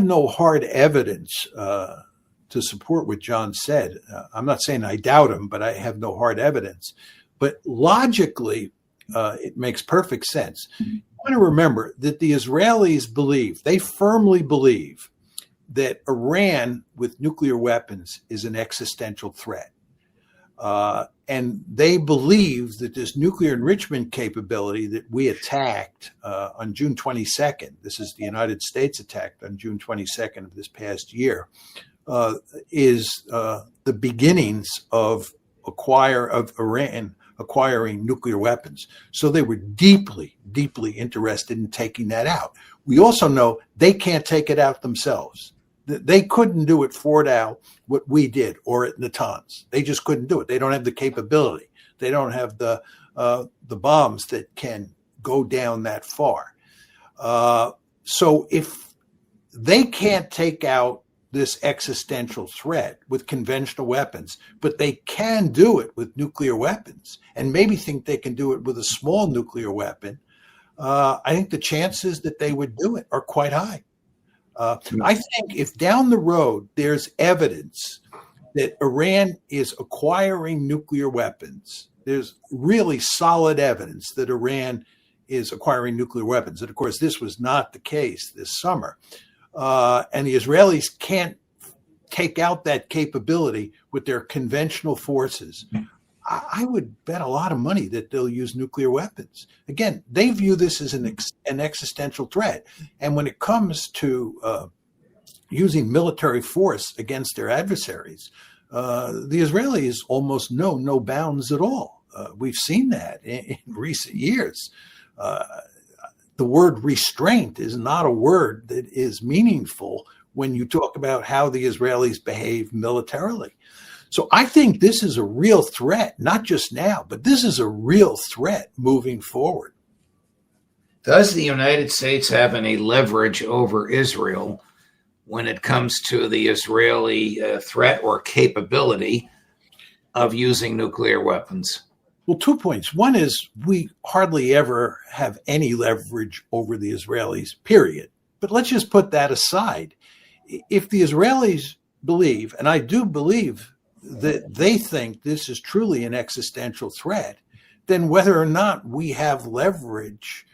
no hard evidence to support what John said. I'm not saying I doubt him, but I have no hard evidence. But logically, it makes perfect sense. You want to remember that the Israelis believe, they firmly believe, that Iran with nuclear weapons is an existential threat. And they believe that this nuclear enrichment capability that we attacked on June 22nd, this is the United States attacked on June 22nd of this past year, is the beginnings of Iran acquiring nuclear weapons. So they were deeply, deeply interested in taking that out. We also know they can't take it out themselves. They couldn't do at Fort Al what we did, or at Natanz. They just couldn't do it. They don't have the capability. They don't have the bombs that can go down that far. So if they can't take out this existential threat with conventional weapons, but they can do it with nuclear weapons, and maybe think they can do it with a small nuclear weapon, I think the chances that they would do it are quite high. I think if down the road there's evidence that Iran is acquiring nuclear weapons, there's really solid evidence that Iran is acquiring nuclear weapons. And of course, this was not the case this summer. And the Israelis can't take out that capability with their conventional forces. I would bet a lot of money that they'll use nuclear weapons. Again, they view this as an existential threat. And when it comes to using military force against their adversaries, the Israelis almost know no bounds at all. We've seen that in recent years. The word restraint is not a word that is meaningful when you talk about how the Israelis behave militarily. So I think this is a real threat, not just now, but this is a real threat moving forward. Does the United States have any leverage over Israel when it comes to the Israeli threat or capability of using nuclear weapons? Well, 2 points. One is we hardly ever have any leverage over the Israelis, period. But let's just put that aside. If the Israelis believe, and I do believe that they think this is truly an existential threat, then whether or not we have leverage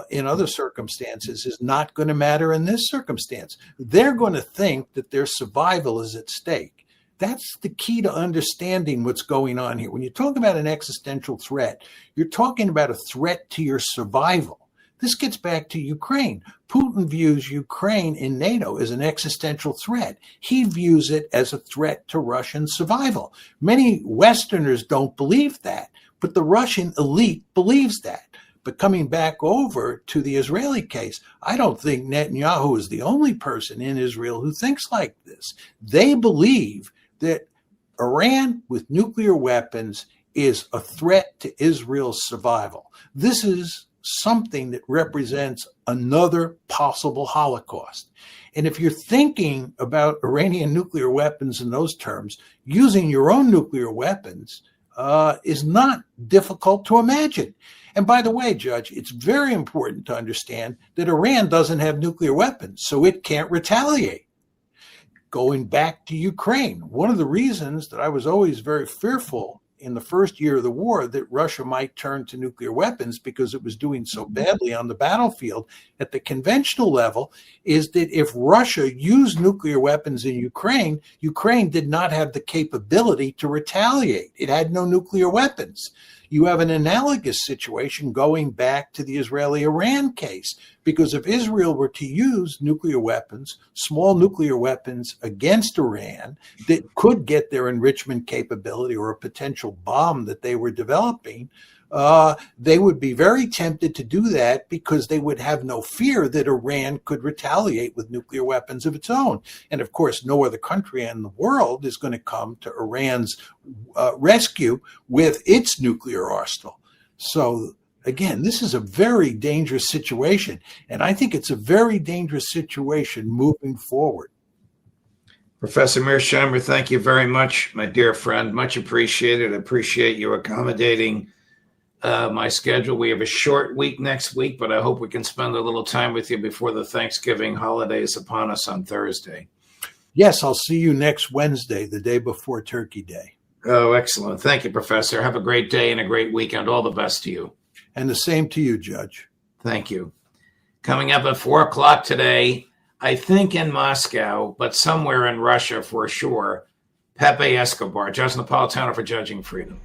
in other circumstances is not going to matter in this circumstance. They're going to think that their survival is at stake. That's the key to understanding what's going on here. When you talk about an existential threat, you're talking about a threat to your survival. This gets back to Ukraine. Putin views Ukraine in NATO as an existential threat. He views it as a threat to Russian survival. Many Westerners don't believe that, but the Russian elite believes that. But coming back over to the Israeli case, I don't think Netanyahu is the only person in Israel who thinks like this. They believe that Iran with nuclear weapons is a threat to Israel's survival. This is something that represents another possible Holocaust. And if you're thinking about Iranian nuclear weapons in those terms, using your own nuclear weapons is not difficult to imagine. And by the way, Judge, it's very important to understand that Iran doesn't have nuclear weapons, so it can't retaliate. Going back to Ukraine, one of the reasons that I was always very fearful in the first year of the war that Russia might turn to nuclear weapons because it was doing so badly on the battlefield at the conventional level is that if Russia used nuclear weapons in Ukraine, Ukraine did not have the capability to retaliate. It had no nuclear weapons. You have an analogous situation going back to the Israeli-Iran case, because if Israel were to use nuclear weapons, small nuclear weapons against Iran that could get their enrichment capability or a potential bomb that they were developing, they would be very tempted to do that because they would have no fear that Iran could retaliate with nuclear weapons of its own. And of course, no other country in the world is going to come to Iran's rescue with its nuclear arsenal. So again, this is a very dangerous situation. And I think it's a very dangerous situation moving forward. Professor Mearsheimer, thank you very much, my dear friend. Much appreciated. I appreciate you accommodating my schedule. We have a short week next week, but I hope we can spend a little time with you before the Thanksgiving holidays upon us on Thursday. Yes, I'll see you next Wednesday, the day before Turkey Day. Oh, excellent. Thank you, Professor. Have a great day and a great weekend. All the best to you. And the same to you, Judge. Thank you. Coming up at 4 o'clock today, I think in Moscow, but somewhere in Russia for sure, Pepe Escobar, Judge Napolitano for Judging Freedom.